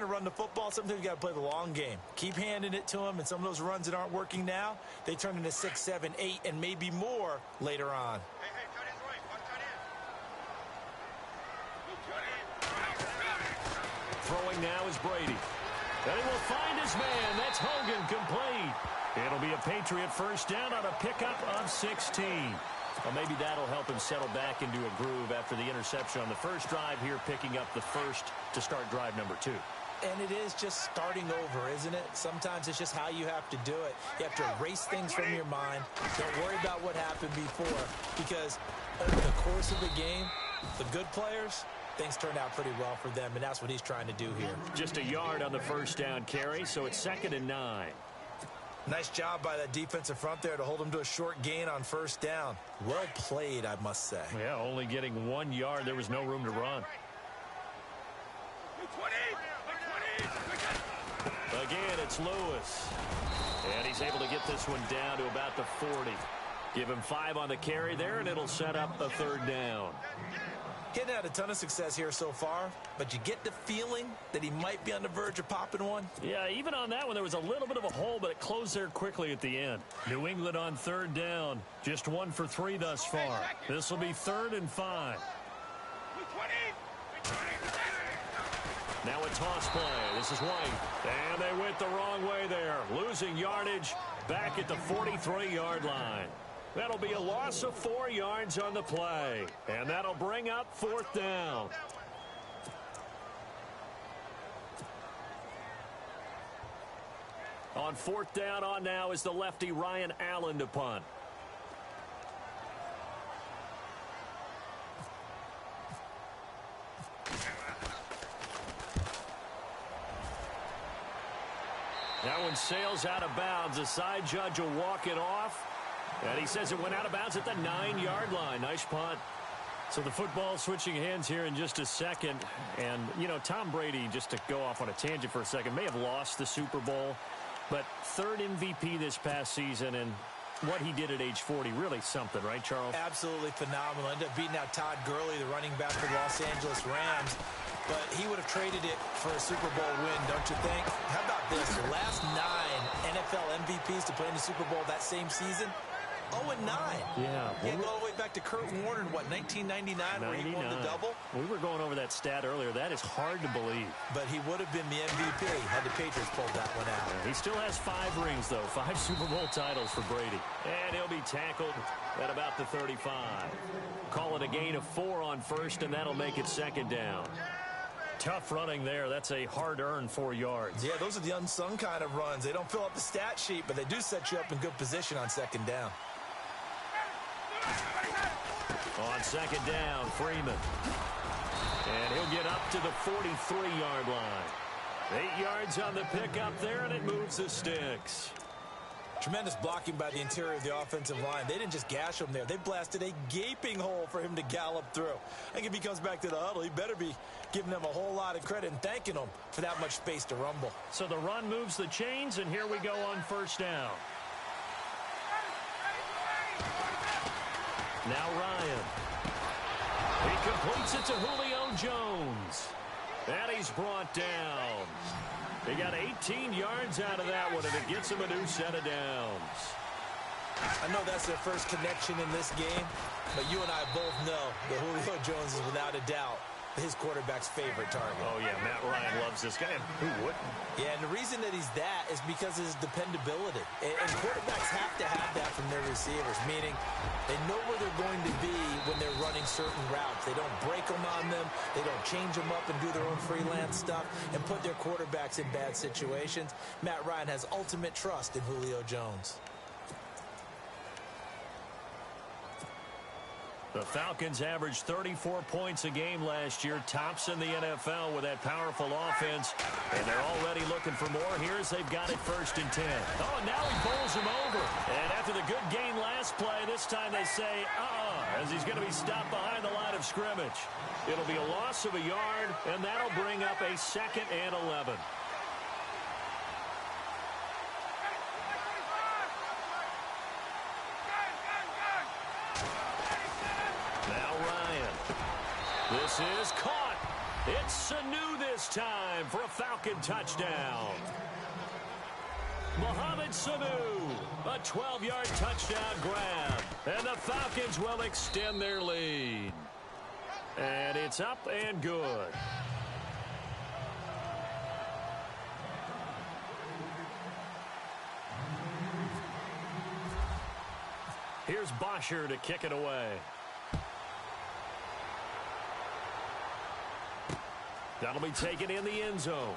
to run the football, sometimes you got to play the long game. Keep handing it to them, and some of those runs that aren't working now, they turn into 6, 7, 8, and maybe more later on. Throwing now is Brady. And he will find his man. That's Hogan, complete. It'll be a Patriot first down on a pickup of 16. Well, maybe that'll help him settle back into a groove after the interception on the first drive here, picking up the first to start drive number 2. And it is just starting over, isn't it? Sometimes it's just how you have to do it. You have to erase things from your mind. Don't worry about what happened before, because over the course of the game, the good players, things turned out pretty well for them, and that's what he's trying to do here. Just a yard on the first down carry, so it's 2nd and 9. Nice job by that defensive front there to hold him to a short gain on first down. Well played, I must say. Yeah, only getting 1 yard. There was no room to run. Again, it's Lewis. And he's able to get this one down to about the 40. Give him 5 on the carry there, and it'll set up a 3rd down. Getting had a ton of success here so far, but you get the feeling that he might be on the verge of popping one. Yeah, even on that one, there was a little bit of a hole, but it closed there quickly at the end. New England on 3rd down. Just 1 for 3 thus far. This will be 3rd and 5. Now a toss play. This is White. And they went the wrong way there. Losing yardage back at the 43-yard line. That'll be a loss of 4 yards on the play. And that'll bring up 4th down. On 4th down on now is the lefty Ryan Allen to punt. That one sails out of bounds. The side judge will walk it off. And he says it went out of bounds at the 9-yard line. Nice punt. So the football switching hands here in just a second. And, you know, Tom Brady, just to go off on a tangent for a second, may have lost the Super Bowl. But 3rd MVP this past season, and what he did at age 40, really something, right, Charles? Absolutely phenomenal. Ended up beating out Todd Gurley, the running back for the Los Angeles Rams. But he would have traded it for a Super Bowl win, don't you think? How about this? The last 9 NFL MVPs to play in the Super Bowl that same season, 0-9. Yeah. He go all the way back to Kurt Warner in, what, 1999, where he won the double? We were going over that stat earlier. That is hard to believe. But he would have been the MVP had the Patriots pulled that one out. Yeah, he still has 5 rings, though. 5 Super Bowl titles for Brady. And he'll be tackled at about the 35. Call it a gain of 4 on first, and that'll make it 2nd down. Tough running there. That's a hard-earned 4 yards. Yeah, those are the unsung kind of runs. They don't fill up the stat sheet, but they do set you up in good position on 2nd down. On 2nd down, Freeman. And he'll get up to the 43-yard line. 8 yards on the pickup there, and it moves the sticks. Tremendous blocking by the interior of the offensive line. They didn't just gash him there. They blasted a gaping hole for him to gallop through. I think if he comes back to the huddle, he better be giving them a whole lot of credit and thanking them for that much space to rumble. So the run moves the chains, and here we go on 1st down. Now Ryan. He completes it to Julio Jones. And he's brought down. They got 18 yards out of that one, and it gets him a new set of downs. I know that's their first connection in this game, but you and I both know that Julio Jones is without a doubt his quarterback's favorite target. Oh, yeah, Matt Ryan loves this guy. Who wouldn't? Yeah, and the reason that he's that is because of his dependability. And quarterbacks have to have that from their receivers, meaning they know where they're going to be when they're running certain routes. They don't break them on them. They don't change them up and do their own freelance stuff and put their quarterbacks in bad situations. Matt Ryan has ultimate trust in Julio Jones. The Falcons averaged 34 points a game last year, tops in the NFL with that powerful offense, and they're already looking for more. Here's they've got it 1st and 10. Oh, and now he bowls him over. And after the good game last play, this time they say, as he's going to be stopped behind the line of scrimmage. It'll be a loss of a yard, and that'll bring up a 2nd and 11. This is caught. It's Sanu this time for a Falcon touchdown. Mohamed Sanu, a 12-yard touchdown grab. And the Falcons will extend their lead. And it's up and good. Here's Bosher to kick it away. That'll be taken in the end zone.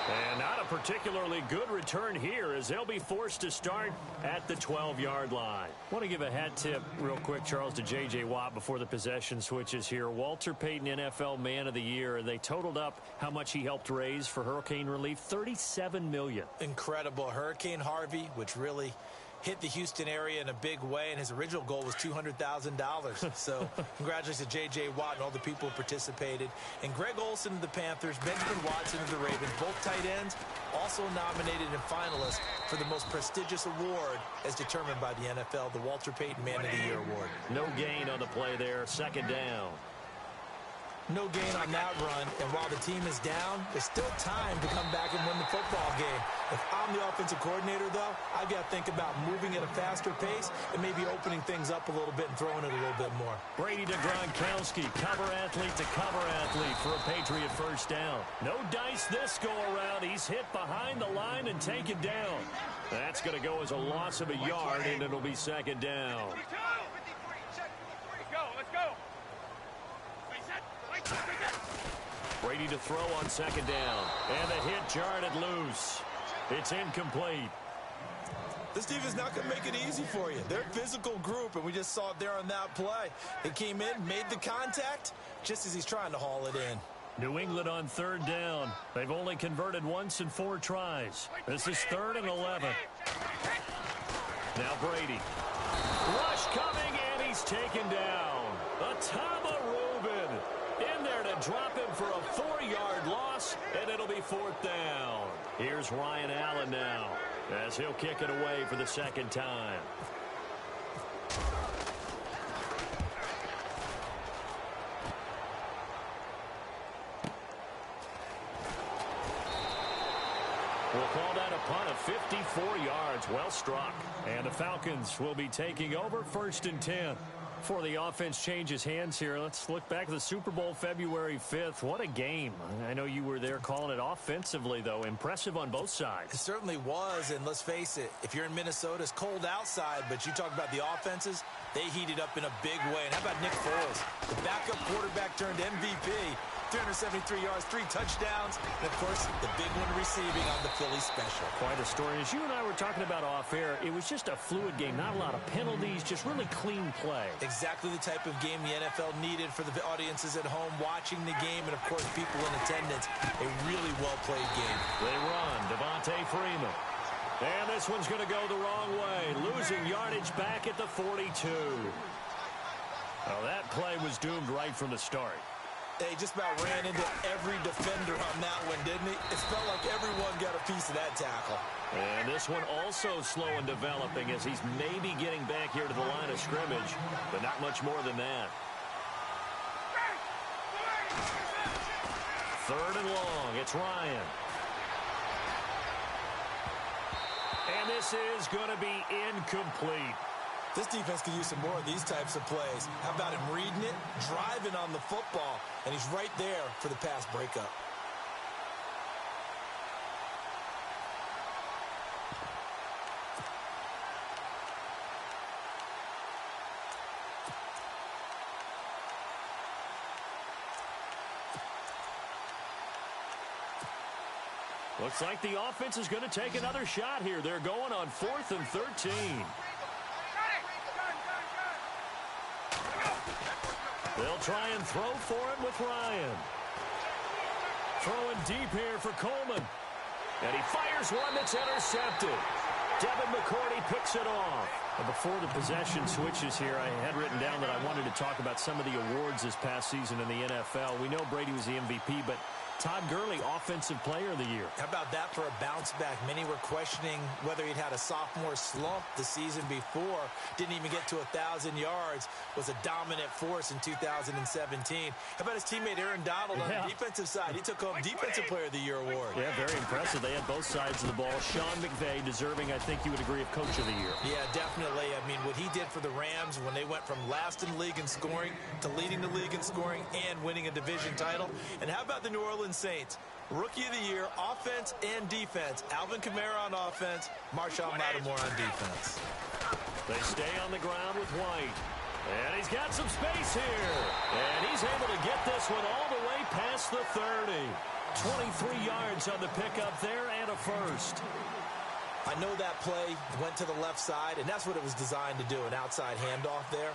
And not a particularly good return here as they'll be forced to start at the 12-yard line. I want to give a hat tip real quick, Charles, to J.J. Watt before the possession switches here. Walter Payton, NFL Man of the Year. They totaled up how much he helped raise for hurricane relief, $37 million. Incredible. Hurricane Harvey, which really hit the Houston area in a big way, and his original goal was $200,000. So congratulations to J.J. Watt and all the people who participated. And Greg Olsen of the Panthers, Benjamin Watson of the Ravens, both tight ends, also nominated and finalists for the most prestigious award as determined by the NFL, the Walter Payton Man of the Year Award. No gain on the play there, second down. No gain on that run, and while the team is down, there's still time to come back and win the football game. If I'm the offensive coordinator, though, I've got to think about moving at a faster pace and maybe opening things up a little bit and throwing it a little bit more. Brady to Gronkowski, cover athlete to cover athlete for a Patriot first down. No dice this go-around. He's hit behind the line and taken down. That's going to go as a loss of a yard, and it'll be second down. Brady to throw on second down. And the hit jarred it loose. It's incomplete. This defense is not going to make it easy for you. They're a physical group, and we just saw it there on that play. They came in, made the contact, just as he's trying to haul it in. New England on third down. They've only converted once in 4 tries. This is 3rd and 11. Now Brady. Rush coming, and he's taken down. Atama Rubin in there to drop him for a 4-yard loss, and it'll be 4th down. Here's Ryan Allen now as he'll kick it away for the second time. We'll call that a punt of 54 yards. Well struck. And the Falcons will be taking over 1st and 10. Before the offense changes hands here, let's look back at the Super Bowl February 5th. What a game. I know you were there calling it offensively, though. Impressive on both sides. It certainly was, and let's face it, if you're in Minnesota, it's cold outside, but you talk about the offenses, they heated up in a big way. And how about Nick Foles, the backup quarterback turned MVP, 373 yards, 3 touchdowns, and, of course, the big one receiving on the Philly special. Quite a story. As you and I were talking about off air, it was just a fluid game, not a lot of penalties, just really clean play. Exactly the type of game the NFL needed for the audiences at home watching the game and, of course, people in attendance. A really well-played game. They run. Devontae Freeman. And this one's going to go the wrong way. Losing yardage back at the 42. Well, that play was doomed right from the start. He just about ran into every defender on that one, didn't he? It felt like everyone got a piece of that tackle. And this one also slow in developing as he's maybe getting back here to the line of scrimmage, but not much more than that. 3rd and long. It's Ryan. And this is going to be incomplete. This defense could use some more of these types of plays. How about him reading it, driving on the football, and he's right there for the pass breakup. Looks like the offense is going to take another shot here. They're going on 4th and 13. They'll try and throw for it with Ryan. Throwing deep here for Coleman. And he fires one that's intercepted. Devin McCourty picks it off. But before the possession switches here, I had written down that I wanted to talk about some of the awards this past season in the NFL. We know Brady was the MVP, but Todd Gurley, Offensive Player of the Year. How about that for a bounce back? Many were questioning whether he'd had a sophomore slump the season before. Didn't even get to 1,000 yards. Was a dominant force in 2017. How about his teammate Aaron Donald on the defensive side? He took home Defensive Player of the Year award. Yeah, very impressive. They had both sides of the ball. Sean McVay deserving, I think you would agree, of Coach of the Year. Yeah, definitely. I mean, what he did for the Rams when they went from last in the league in scoring to leading the league in scoring and winning a division title. And how about the New Orleans Saints? Rookie of the Year, offense and defense. Alvin Kamara on offense, Marshawn Lattimore on defense. They stay on the ground with White. And he's got some space here. And he's able to get this one all the way past the 30. 23 yards on the pickup there and a first. I know that play went to the left side, and that's what it was designed to do, an outside handoff there.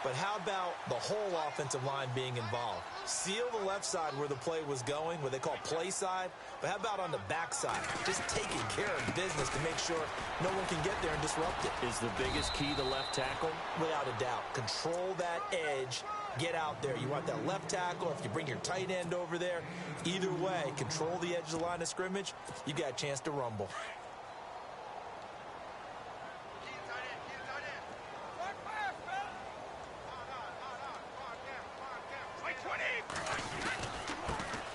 But how about the whole offensive line being involved? Seal the left side where the play was going, what they call play side. But how about on the back side? Just taking care of business to make sure no one can get there and disrupt it. Is the biggest key the left tackle? Without a doubt. Control that edge. Get out there. You want that left tackle. If you bring your tight end over there, either way, control the edge of the line of scrimmage, you got a chance to rumble.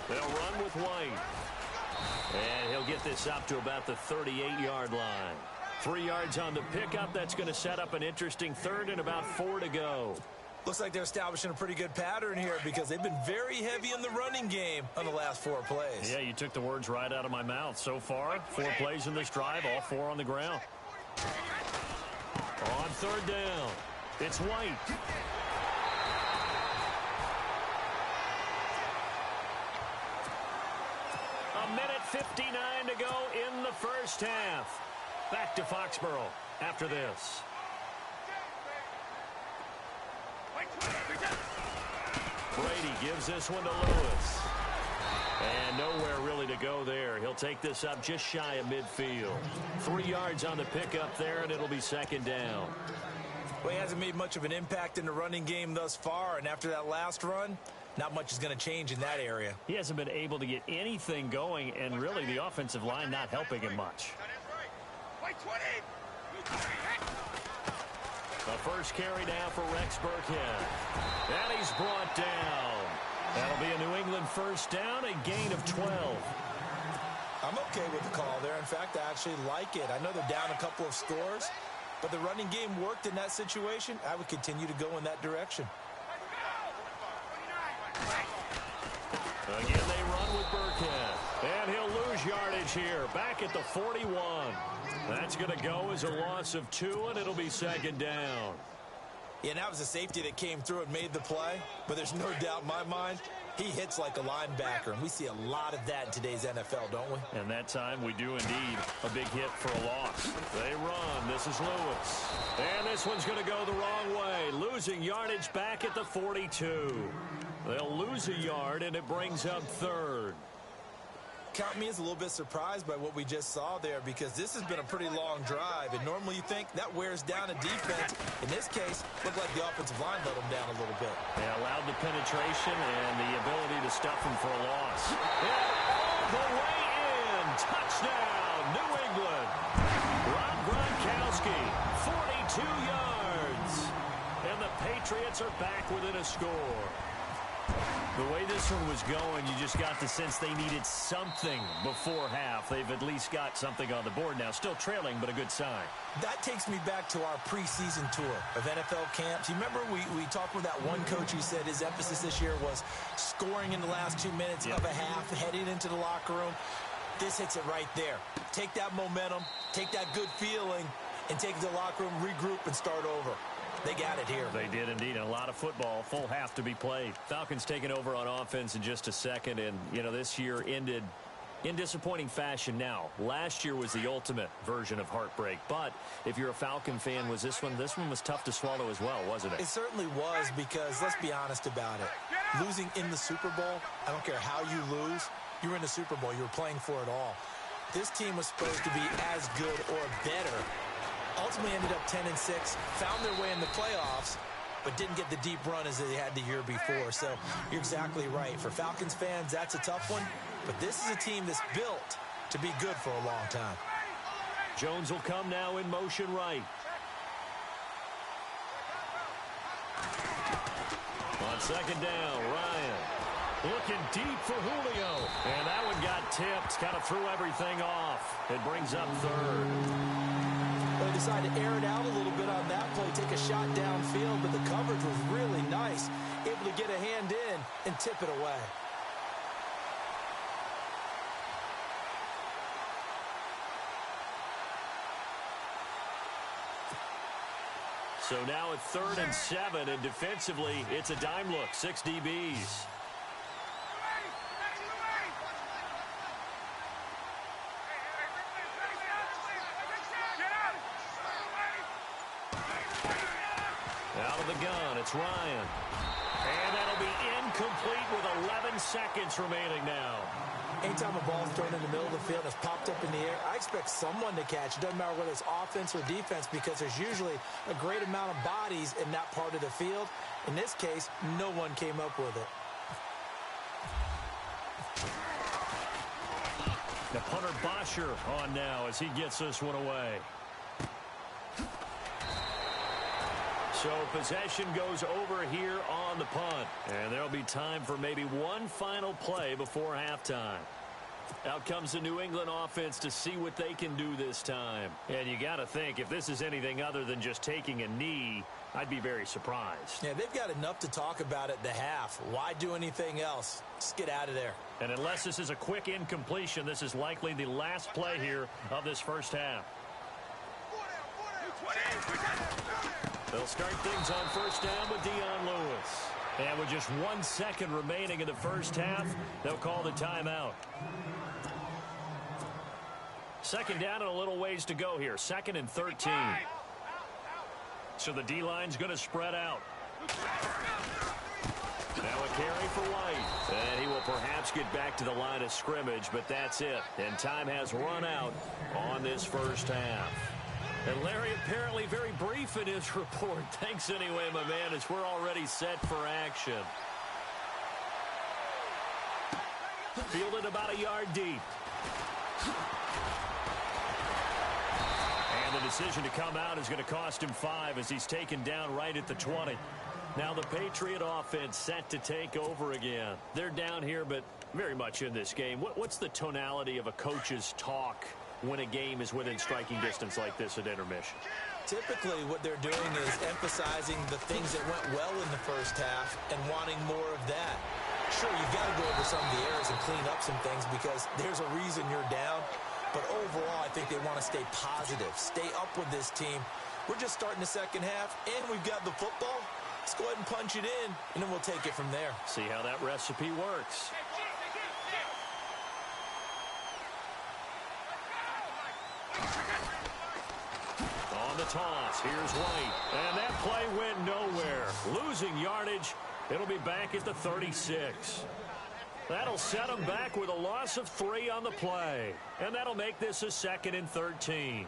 They'll run with White. And he'll get this up to about the 38-yard line. 3 yards on the pickup. That's going to set up an interesting third and about 4 to go. Looks like they're establishing a pretty good pattern here because they've been very heavy in the running game on the last 4 plays. Yeah, you took the words right out of my mouth. So far, 4 plays in this drive, all 4 on the ground. On third down, it's White. A minute 59 to go in the first half. Back to Foxborough after this. Brady gives this one to Lewis. And nowhere really to go there. He'll take this up just shy of midfield. 3 yards on the pickup there, and it'll be second down. Well, he hasn't made much of an impact in the running game thus far, and after that last run, not much is going to change in that area. He hasn't been able to get anything going, and really the offensive line not helping him much. The first carry now for Rex Burkhead. And he's brought down. That'll be a New England first down, a gain of 12. I'm okay with the call there. In fact, I actually like it. I know they're down a couple of scores, but the running game worked in that situation. I would continue to go in that direction. Again, they run with Burkhead. And he'll lose yardage here, back at the 41. That's going to go as a loss of 2, and it'll be second down. Yeah, and that was a safety that came through and made the play. But there's no doubt in my mind, he hits like a linebacker. And we see a lot of that in today's NFL, don't we? And that time we do indeed. A big hit for a loss. They run. This is Lewis. And this one's going to go the wrong way. Losing yardage back at the 42. They'll lose a yard, and it brings up third. Count me as a little bit surprised by what we just saw there because this has been a pretty long drive, and normally you think that wears down a defense. In this case, looked like the offensive line let them down a little bit. They allowed the penetration and the ability to stuff them for a loss. And all the way in. Touchdown, New England. Rob Gronkowski, 42 yards. And the Patriots are back within a score. The way this one was going, you just got the sense they needed something before half. They've at least got something on the board now. Still trailing, but a good sign. That takes me back to our preseason tour of NFL camps. You remember we talked with that one coach who said his emphasis this year was scoring in the last 2 minutes of a half, heading into the locker room. This hits it right there. Take that momentum, take that good feeling, and take it to the locker room, regroup, and start over. They got it here. They did indeed. And a lot of football, full half to be played. Falcons taking over on offense in just a second. And, you know, this year ended in disappointing fashion now. Last year was the ultimate version of heartbreak. But if you're a Falcon fan, was this one was tough to swallow as well, wasn't it? It certainly was because, let's be honest about it. Losing in the Super Bowl, I don't care how you lose, you were in the Super Bowl. You were playing for it all. This team was supposed to be as good or better. Ultimately ended up 10-6, found their way in the playoffs, but didn't get the deep run as they had the year before. So you're exactly right. For Falcons fans, that's a tough one. But this is a team that's built to be good for a long time. Jones will come now in motion right. On second down, Ryan looking deep for Julio. And that one got tipped, kind of threw everything off. It brings up third. They decided to air it out a little bit on that play, take a shot downfield, but the coverage was really nice. Able to get a hand in and tip it away. So now at 3rd and 7, and defensively, it's a dime look, 6 DBs. Out of the gun, it's Ryan. And that'll be incomplete with 11 seconds remaining now. Anytime a ball's thrown in the middle of the field and it's popped up in the air, I expect someone to catch. It doesn't matter whether it's offense or defense, because there's usually a great amount of bodies in that part of the field. In this case, no one came up with it. The punter Bosher on now as he gets this one away. So possession goes over here on the punt. And there'll be time for maybe one final play before halftime. Out comes the New England offense to see what they can do this time. And you got to think, if this is anything other than just taking a knee, I'd be very surprised. Yeah, they've got enough to talk about at the half. Why do anything else? Just get out of there. And unless this is a quick incompletion, this is likely the last play here of this first half. They'll start things on first down with Dion Lewis. And with just 1 second remaining in the first half, they'll call the timeout. Second down and a little ways to go here. 2nd and 13. So the D-line's going to spread out. Now a carry for White. And he will perhaps get back to the line of scrimmage, but that's it. And time has run out on this first half. And Larry apparently very brief in his report. Thanks anyway, my man, as we're already set for action. Fielded about a yard deep. And the decision to come out is going to cost him 5 as he's taken down right at the 20. Now the Patriot offense set to take over again. They're down here, but very much in this game. What's the tonality of a coach's talk when a game is within striking distance like this at intermission? Typically, what they're doing is emphasizing the things that went well in the first half and wanting more of that. Sure, you've got to go over some of the errors and clean up some things because there's a reason you're down. But overall, I think they want to stay positive, stay up with this team. We're just starting the second half, and we've got the football. Let's go ahead and punch it in, and then we'll take it from there. See how that recipe works. On the toss, here's White. And that play went nowhere. Losing yardage. It'll be back at the 36. That'll set them back with a loss of 3 on the play. And that'll make this a 2nd and 13.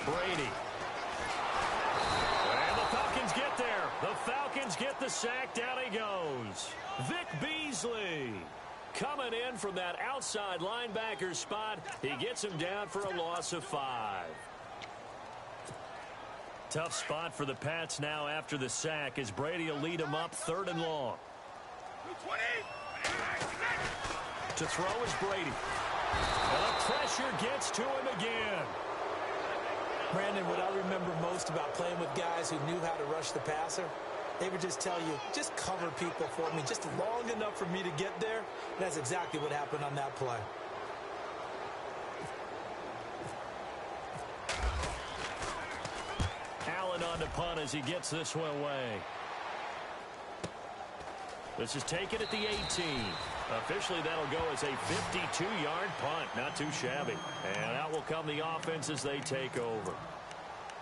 Brady. And the Falcons get there. The Falcons get the sack. Down he goes. Vic Beasley. Coming in from that outside linebacker spot. He gets him down for a loss of 5. Tough spot for the Pats now after the sack as Brady will lead him up 3rd and long. To throw is Brady. And the pressure gets to him again. Brandon, what I remember most about playing with guys who knew how to rush the passer, they would just tell you, just cover people for me, just long enough for me to get there. And that's exactly what happened on that play. Allen on the punt as he gets this one away. This is taken at the 18. Officially, that'll go as a 52-yard punt. Not too shabby. And out will come the offense as they take over.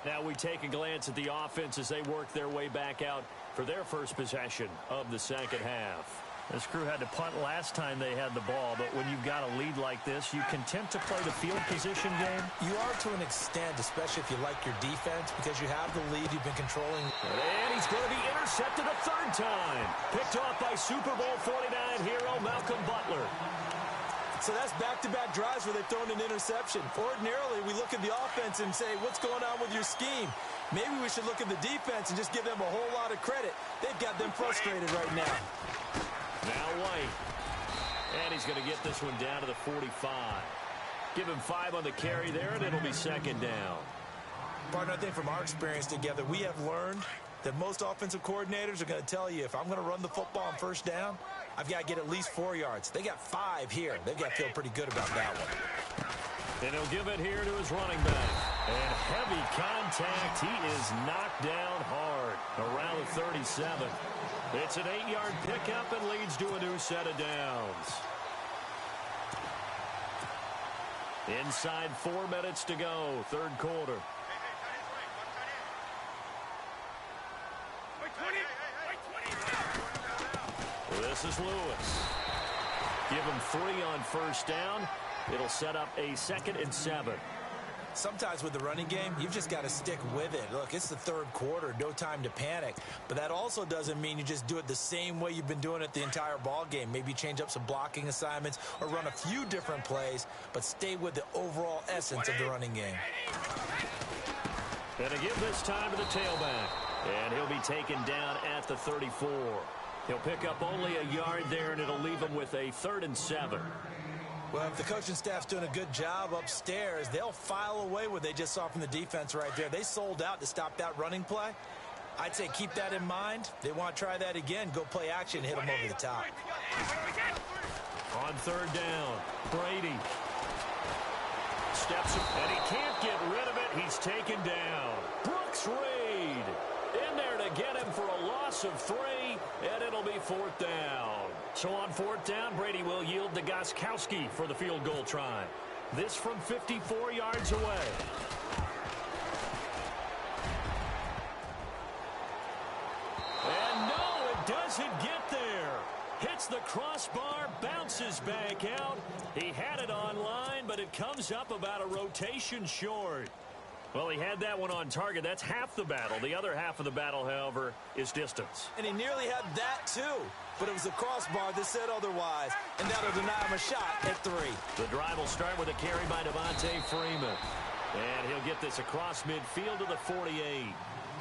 Now we take a glance at the offense as they work their way back out for their first possession of the second half. This crew had to punt last time they had the ball, but when you've got a lead like this, you can tend to play the field position game. You are to an extent, especially if you like your defense, because you have the lead you've been controlling. And he's going to be intercepted a third time. Picked off by Super Bowl 49 hero Malcolm Butler. So that's back-to-back drives where they've thrown an interception. Ordinarily, we look at the offense and say, what's going on with your scheme? Maybe we should look at the defense and just give them a whole lot of credit. They've got them frustrated right now. Now White. And he's going to get this one down to the 45. Give him 5 on the carry there, and it'll be second down. Partner, I think from our experience together, we have learned that most offensive coordinators are going to tell you, if I'm going to run the football on first down, I've got to get at least 4 yards. They got 5 here. They've got to feel pretty good about that one. And he'll give it here to his running back. And heavy contact. He is knocked down hard around the 37. It's an 8-yard pickup and leads to a new set of downs. Inside 4 minutes to go, third quarter. This is Lewis. Give him 3 on first down. It'll set up a 2nd and 7. Sometimes with the running game, you've just got to stick with it. Look, it's the third quarter, no time to panic. But that also doesn't mean you just do it the same way you've been doing it the entire ball game. Maybe change up some blocking assignments or run a few different plays, but stay with the overall essence of the running game. Gonna give this time to the tailback. And he'll be taken down at the 34. He'll pick up only a yard there, and it'll leave him with a 3rd and 7. Well, if the coaching staff's doing a good job upstairs, they'll file away what they just saw from the defense right there. They sold out to stop that running play. I'd say keep that in mind. They want to try that again. Go play action, hit them over the top. On 3rd down, Brady steps up, and he can't get rid of it. He's taken down. Brooks Reed in there to get him for a loss of 3, and it'll be 4th down. So on 4th down, Brady will yield to Gostkowski for the field goal try. This from 54 yards away. And no, it doesn't get there. Hits the crossbar, bounces back out. He had it on line, but it comes up about a rotation short. Well, he had that one on target. That's half the battle. The other half of the battle, however, is distance. And he nearly had that, too. But it was the crossbar that said otherwise. And that'll deny him a shot at 3. The drive will start with a carry by Devontae Freeman. And he'll get this across midfield to the 48.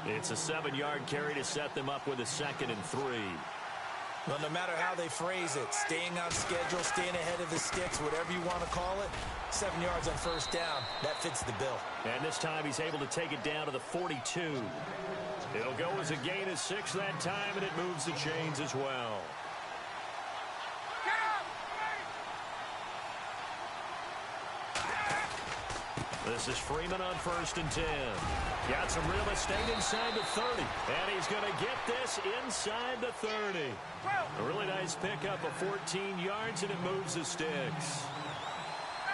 It's a 7-yard carry to set them up with a 2nd and 3. Well, no matter how they phrase it, staying on schedule, staying ahead of the sticks, whatever you want to call it, 7 yards on first down, that fits the bill. And this time he's able to take it down to the 42. It'll go as a gain of 6 that time, and it moves the chains as well. This is Freeman on 1st and 10. Got some real estate inside the 30. And he's going to get this inside the 30. A really nice pickup of 14 yards, and it moves the sticks.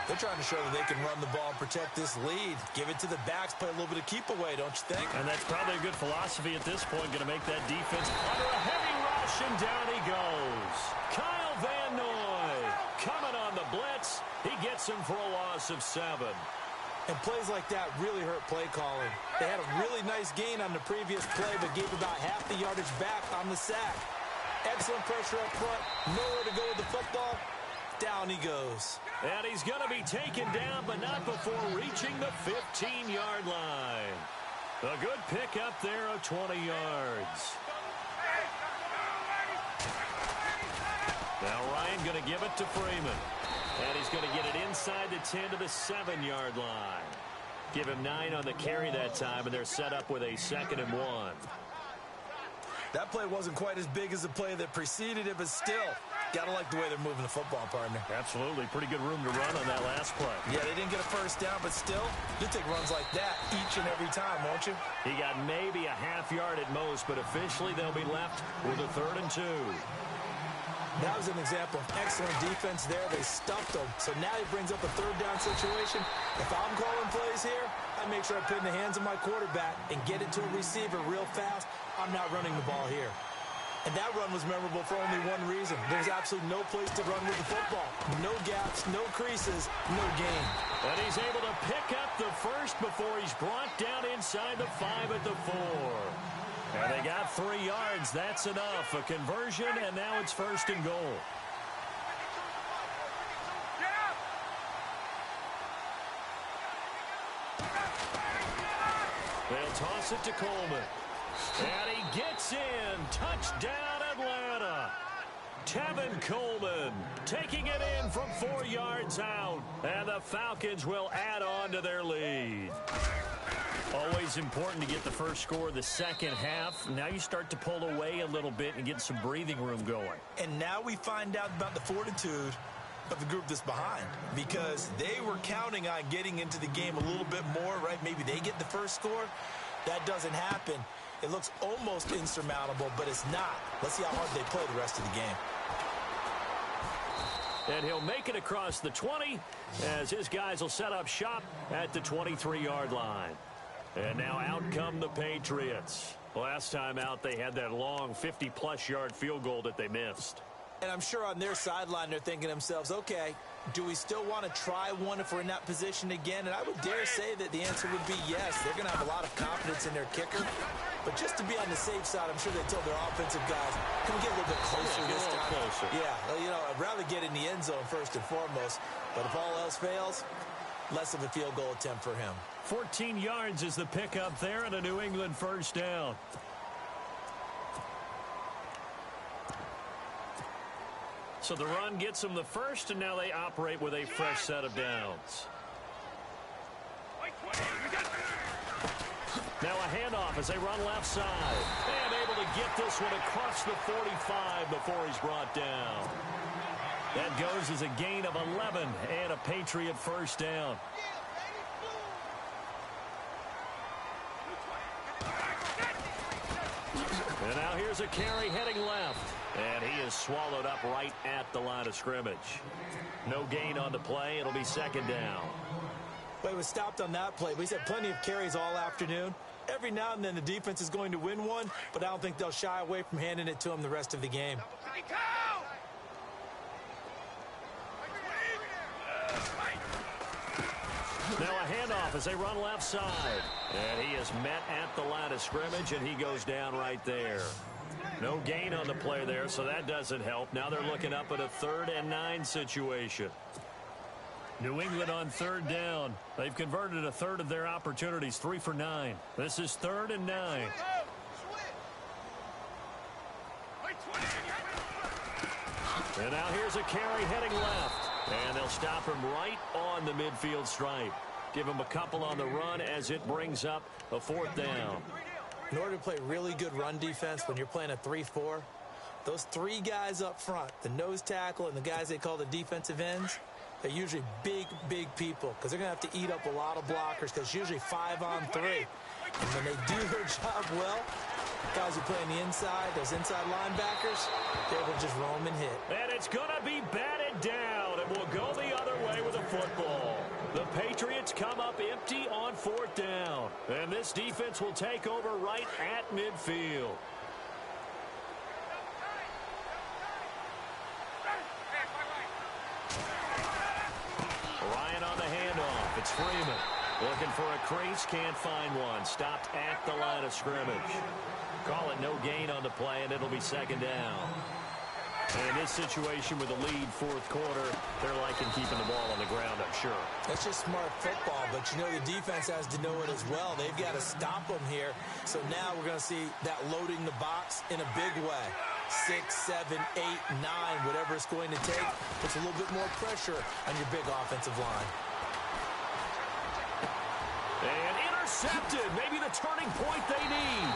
They're trying to show that they can run the ball and protect this lead. Give it to the backs, play a little bit of keep away, don't you think? And that's probably a good philosophy at this point. Going to make that defense under a heavy rush, and down he goes. Kyle Van Noy coming on the blitz. He gets him for a loss of 7. And plays like that really hurt play calling. They had a really nice gain on the previous play, but gave about half the yardage back on the sack. Excellent pressure up front. Nowhere to go with the football. Down he goes. And he's going to be taken down, but not before reaching the 15-yard line. A good pickup there of 20 yards. Now Ryan going to give it to Freeman. And he's going to get it inside the 10 to the 7-yard line. Give him 9 on the carry that time, and they're set up with a 2nd and 1. That play wasn't quite as big as the play that preceded it, but still, got to like the way they're moving the football, partner. Absolutely. Pretty good room to run on that last play. Yeah, they didn't get a first down, but still, you'll take runs like that each and every time, won't you? He got maybe a half yard at most, but officially they'll be left with a 3rd and 2. That was an example of excellent defense there. They stuffed him. So now he brings up a 3rd down situation. If I'm calling plays here, I make sure I put it in the hands of my quarterback and get it to a receiver real fast. I'm not running the ball here. And that run was memorable for only one reason. frozen. There's absolutely no place to run with the football. No gaps, no creases, no gain. And he's able to pick up the first before he's brought down inside the 5 at the 4. And they got 3 yards. That's enough. A conversion, and now it's 1st and goal. They'll toss it to Coleman. And he gets in. Touchdown, Atlanta. Tevin Coleman taking it in from 4 yards out. And the Falcons will add on to their lead. Always important to get the first score of the second half. Now you start to pull away a little bit and get some breathing room going. And now we find out about the fortitude of the group that's behind, because they were counting on getting into the game a little bit more, right? Maybe they get the first score. That doesn't happen. It looks almost insurmountable, but it's not. Let's see how hard they play the rest of the game. And he'll make it across the 20 as his guys will set up shop at the 23-yard line. And now out come the Patriots. Last time out, they had that long 50-plus yard field goal that they missed. And I'm sure on their sideline, they're thinking to themselves, okay, do we still want to try one if we're in that position again? And I would dare say that the answer would be yes. They're going to have a lot of confidence in their kicker. But just to be on the safe side, I'm sure they told their offensive guys, can we get a little bit closer this time? Closer. Yeah, well, you know, I'd rather get in the end zone first and foremost. But if all else fails, less of a field goal attempt for him. 14 yards is the pickup there and a New England first down. So the run gets them the first, and now they operate with a fresh set of downs. Now a handoff as they run left side. And able to get this one across the 45 before he's brought down. That goes as a gain of 11 and a Patriot first down. And now here's a carry heading left. And he is swallowed up right at the line of scrimmage. No gain on the play. It'll be 2nd down. Well, he was stopped on that play, but he's had plenty of carries all afternoon. Every now and then the defense is going to win one, but I don't think they'll shy away from handing it to him the rest of the game. Now a handoff as they run left side. And he is met at the line of scrimmage, and he goes down right there. No gain on the play there, so that doesn't help. Now they're looking up at a 3rd and 9 situation. New England on 3rd down. They've converted a third of their opportunities, 3 for 9. This is 3rd and 9. And now here's a carry heading left. And they'll stop him right on the midfield stripe. Give him a couple on the run as it brings up a 4th down. In order to play really good run defense when you're playing a 3-4, those 3 guys up front, the nose tackle and the guys they call the defensive ends, they're usually big, big people because they're going to have to eat up a lot of blockers because it's usually 5 on 3. And when they do their job well, guys who play on the inside, those inside linebackers, they're able to just roam and hit. And it's going to be batted down, and we'll go the other way with the football. The Patriots come up empty on 4th down. And this defense will take over right at midfield. Ryan on the handoff. It's Freeman. Looking for a crease, can't find one. Stopped at the line of scrimmage. Call it no gain on the play, and it'll be 2nd down. And in this situation with a lead 4th quarter, they're liking keeping the ball on the ground, I'm sure. That's just smart football, but you know the defense has to know it as well. They've got to stop them here. So now we're going to see that loading the box in a big way. 6, 7, 8, 9, whatever it's going to take, puts a little bit more pressure on your big offensive line. And intercepted, maybe the turning point they need.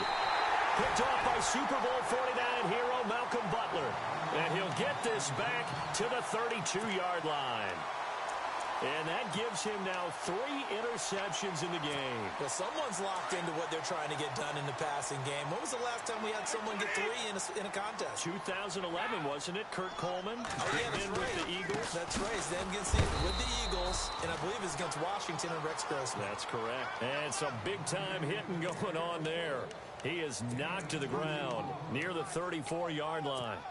Picked off by Super Bowl 49 hero Malcolm Butler. And he'll get this back to the 32-yard line. And that gives him now 3 interceptions in the game. Well, someone's locked into what they're trying to get done in the passing game. When was the last time we had someone get 3 in a contest? 2011, wasn't it? Kurt Coleman. Oh, yeah, that's right. With the Eagles. That's right. It's them against with the Eagles, and I believe it's against Washington and Rex Grossman. That's correct. And some big-time hitting going on there. He is knocked to the ground near the 34-yard line.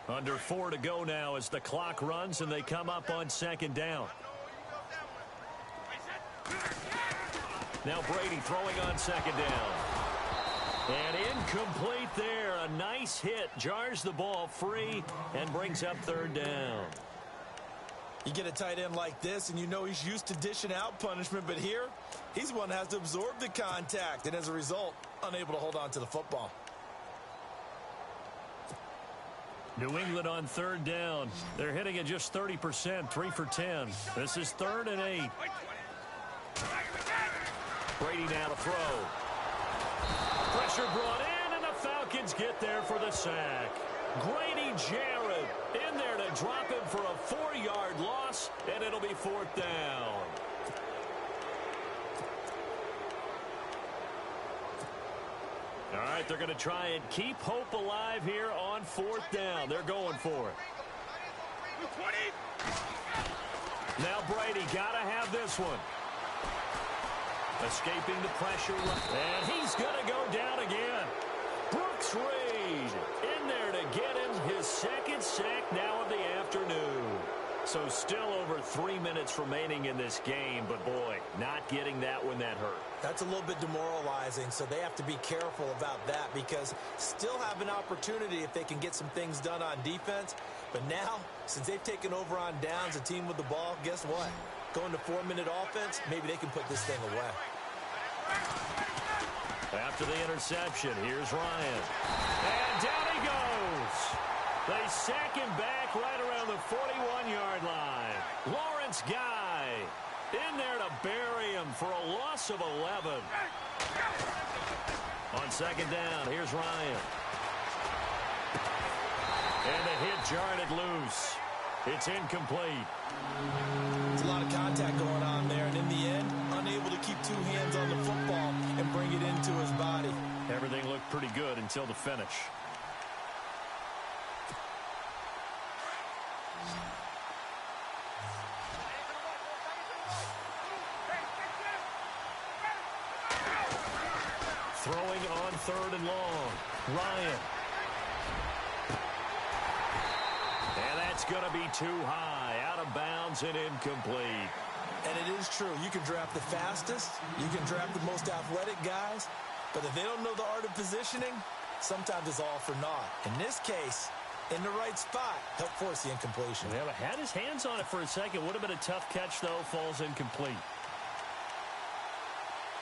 Under 4 to go now as the clock runs and they come up on second down. Now Brady throwing on second down. And incomplete there. A nice hit. Jars the ball free and brings up third down. You get a tight end like this, and you know he's used to dishing out punishment, but here, he's the one that has to absorb the contact, and as a result, unable to hold on to the football. New England on third down. They're hitting at just 30%, 3 for 10. This is 3rd and 8. Brady now to throw. Pressure brought in, and the Falcons get there for the sack. Grady Jarrett in there to drop him for a 4-yard loss, and it'll be 4th down. All right, they're going to try and keep hope alive here on 4th down. They're going for it. Now Brady got to have this one. Escaping the pressure. And he's going to go down again. Brooks Reed in there to get him his 2nd sack now of the afternoon. So still over 3 minutes remaining in this game, but boy, not getting that one that hurt. That's a little bit demoralizing, so they have to be careful about that because still have an opportunity if they can get some things done on defense. But now, since they've taken over on downs, a team with the ball, guess what? Going to 4-minute offense, maybe they can put this thing away. After the interception, here's Ryan. And down he goes. They sack him back right around the 41-yard line. Lawrence Guy in there to bury him for a loss of 11. On second down, here's Ryan. And the hit jarred it loose. It's incomplete. There's a lot of contact going on there, and in the end, unable to keep 2 hands on the football and bring it into his body. Everything looked pretty good until the finish. Throwing on 3rd and long. Ryan. And that's going to be too high. Out of bounds and incomplete. And it is true. You can draft the fastest. You can draft the most athletic guys. But if they don't know the art of positioning, sometimes it's all for naught. In this case, in the right spot, help force the incompletion. Yeah, had his hands on it for a second. Would have been a tough catch, though. Falls incomplete.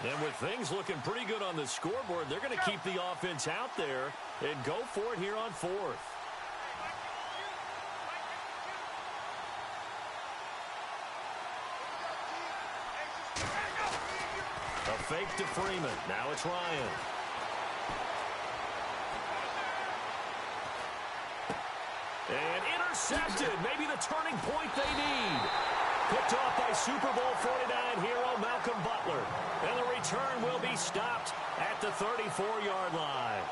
And with things looking pretty good on the scoreboard, they're going to keep the offense out there and go for it here on 4th. A fake to Freeman. Now it's Ryan. And intercepted. Maybe the turning point they need. Picked off by Super Bowl 49 hero Malcolm Butler. And the return will be stopped at the 34-yard line.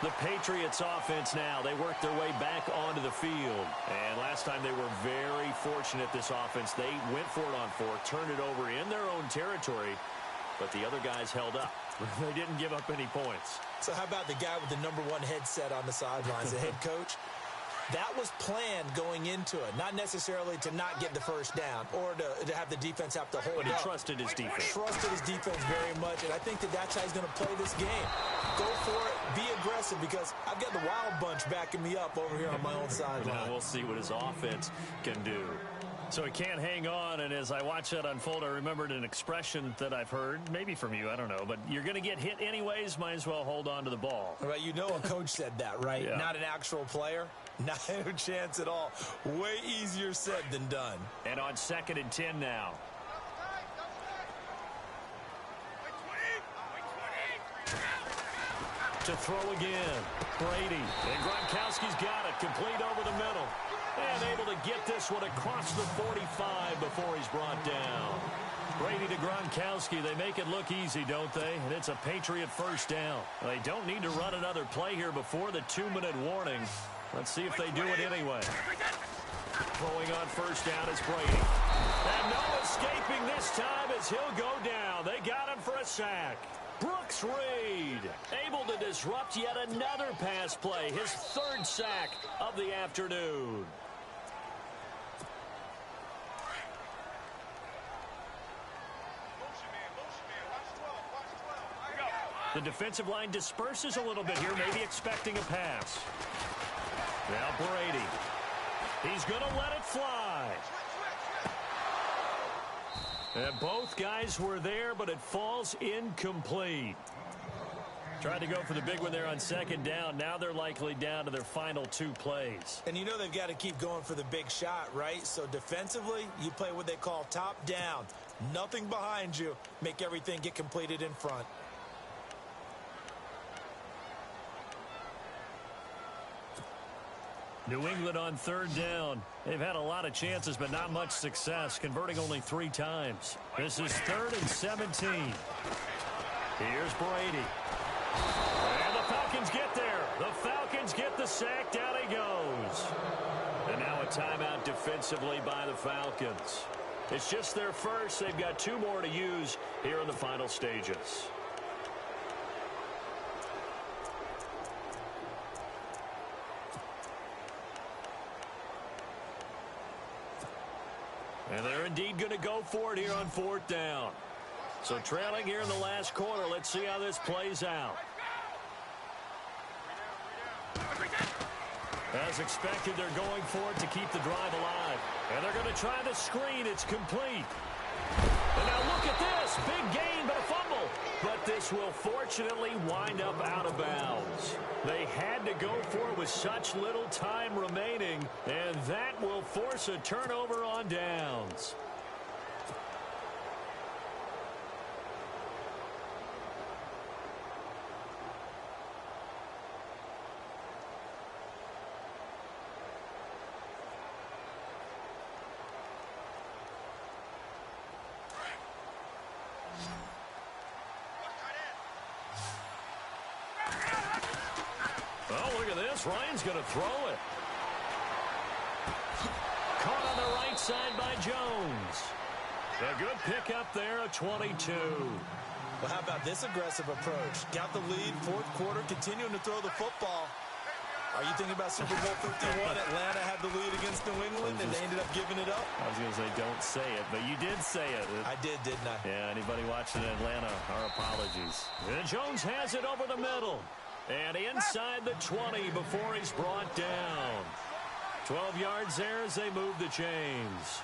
The Patriots offense now, they work their way back onto the field. And last time they were very fortunate, this offense. They went for it on 4th, turned it over in their own territory, but the other guys held up. They didn't give up any points. So how about the guy with the #1 headset on the sidelines, the head coach? That was planned going into it, not necessarily to not get the first down or to have the defense have to hold up. But he trusted his defense. Trusted his defense very much, and I think that's how he's going to play this game. Go for it, be aggressive, because I've got the wild bunch backing me up over here on my own sideline. Now we'll see what his offense can do. So he can't hang on, and as I watch that unfold, I remembered an expression that I've heard, maybe from you, I don't know, but you're going to get hit anyways, might as well hold on to the ball. Right, you know a coach said that, right? Yeah. Not an actual player. Not a chance at all. Way easier said than done. And on 2nd and 10 now. To throw again. Brady. And Gronkowski's got it. Complete over the middle. And able to get this one across the 45 before he's brought down. Brady to Gronkowski. They make it look easy, don't they? And it's a Patriot first down. They don't need to run another play here before the 2-minute warning. Let's see if they do it anyway. Throwing on first down is Brady. And no escaping this time as he'll go down. They got him for a sack. Brooks Reed able to disrupt yet another pass play. His third sack of the afternoon. The defensive line disperses a little bit here, maybe expecting a pass. Now Brady. He's going to let it fly. And both guys were there, but it falls incomplete. Tried to go for the big one there on second down. Now they're likely down to their final 2 plays. And you know they've got to keep going for the big shot, right? So defensively, you play what they call top down. Nothing behind you. Make everything get completed in front. New England on third down. They've had a lot of chances, but not much success, converting only 3 times. This is 3rd and 17. Here's Brady. And the Falcons get there. The Falcons get the sack. Down he goes. And now a timeout defensively by the Falcons. It's just their first. They've got 2 more to use here in the final stages. And they're indeed going to go for it here on 4th down. So trailing here in the last quarter. Let's see how this plays out. As expected, they're going for it to keep the drive alive. And they're going to try the screen. It's complete. And now look at this. Big gain, but a fumble. But this will fortunately wind up out of bounds. They had to go for it with such little time remaining, and that will force a turnover on downs. Oh, look at this. Ryan's going to throw it. Caught on the right side by Jones. A good pickup there, a 22. Well, how about this aggressive approach? Got the lead, 4th quarter, continuing to throw the football. Are you thinking about Super Bowl 51? Atlanta had the lead against New England, and they ended up giving it up? I was going to say, don't say it, but you did say it. I did, didn't I? Yeah, anybody watching Atlanta, our apologies. And Jones has it over the middle. And inside the 20 before he's brought down. 12 yards there as they move the chains.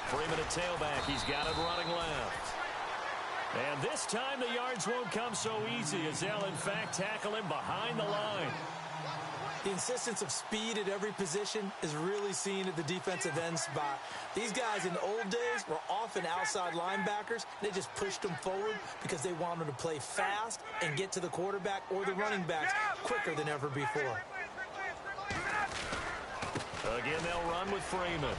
Freeman at tailback. He's got it running left. And this time the yards won't come so easy as they'll, in fact, tackle him behind the line. The insistence of speed at every position is really seen at the defensive end spot. These guys in the old days were often outside linebackers. They just pushed them forward because they wanted to play fast and get to the quarterback or the running backs quicker than ever before. Again, they'll run with Freeman.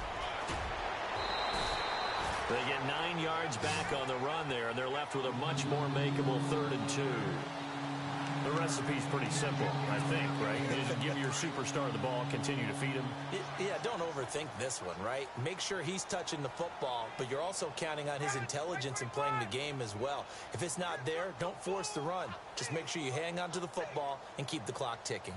They get 9 yards back on the run there, and they're left with a much more makeable 3rd and 2. The recipe's pretty simple, I think, right? You just give your superstar the ball, continue to feed him. Yeah, don't overthink this one, right? Make sure he's touching the football, but you're also counting on his intelligence in playing the game as well. If it's not there, don't force the run. Just make sure you hang on to the football and keep the clock ticking.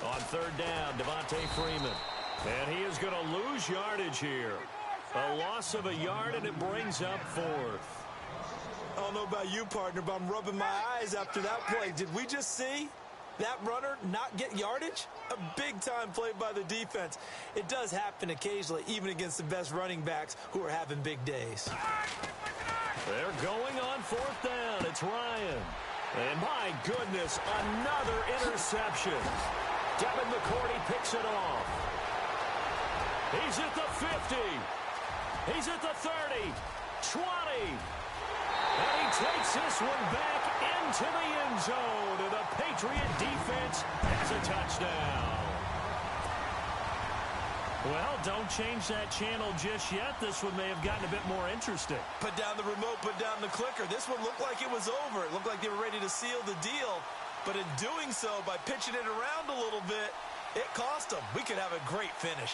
On 3rd down, Devontae Freeman. And he is going to lose yardage here. A loss of a yard, and it brings up 4th. I don't know about you, partner, but I'm rubbing my eyes after that play. Did we just see that runner not get yardage? A big-time play by the defense. It does happen occasionally, even against the best running backs who are having big days. They're going on 4th down. It's Ryan. And my goodness, another interception. Devin McCourty picks it off. He's at the 50. He's at the 30. 20. And he takes this one back into the end zone. And the Patriot defense has a touchdown. Well, don't change that channel just yet. This one may have gotten a bit more interesting. Put down the remote, put down the clicker. This one looked like it was over. It looked like they were ready to seal the deal. But in doing so, by pitching it around a little bit, it cost them. We could have a great finish.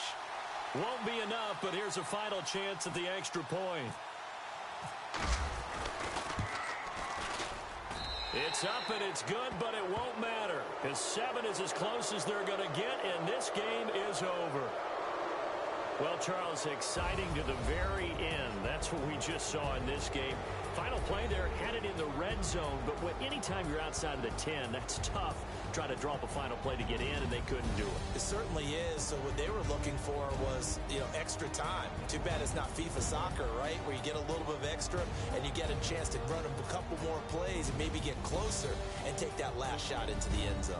Won't be enough, but here's a final chance at the extra point. It's up and it's good, but it won't matter, because 7 is as close as they're going to get, and this game is over. Well, Charles, exciting to the very end. That's what we just saw in this game. Final play there, had it in the red zone, but anytime you're outside of the 10, that's tough. Try to drop a final play to get in, and they couldn't do it. It certainly is. So what they were looking for was, extra time. Too bad it's not FIFA soccer, right, where you get a little bit of extra and you get a chance to run a couple more plays and maybe get closer and take that last shot into the end zone.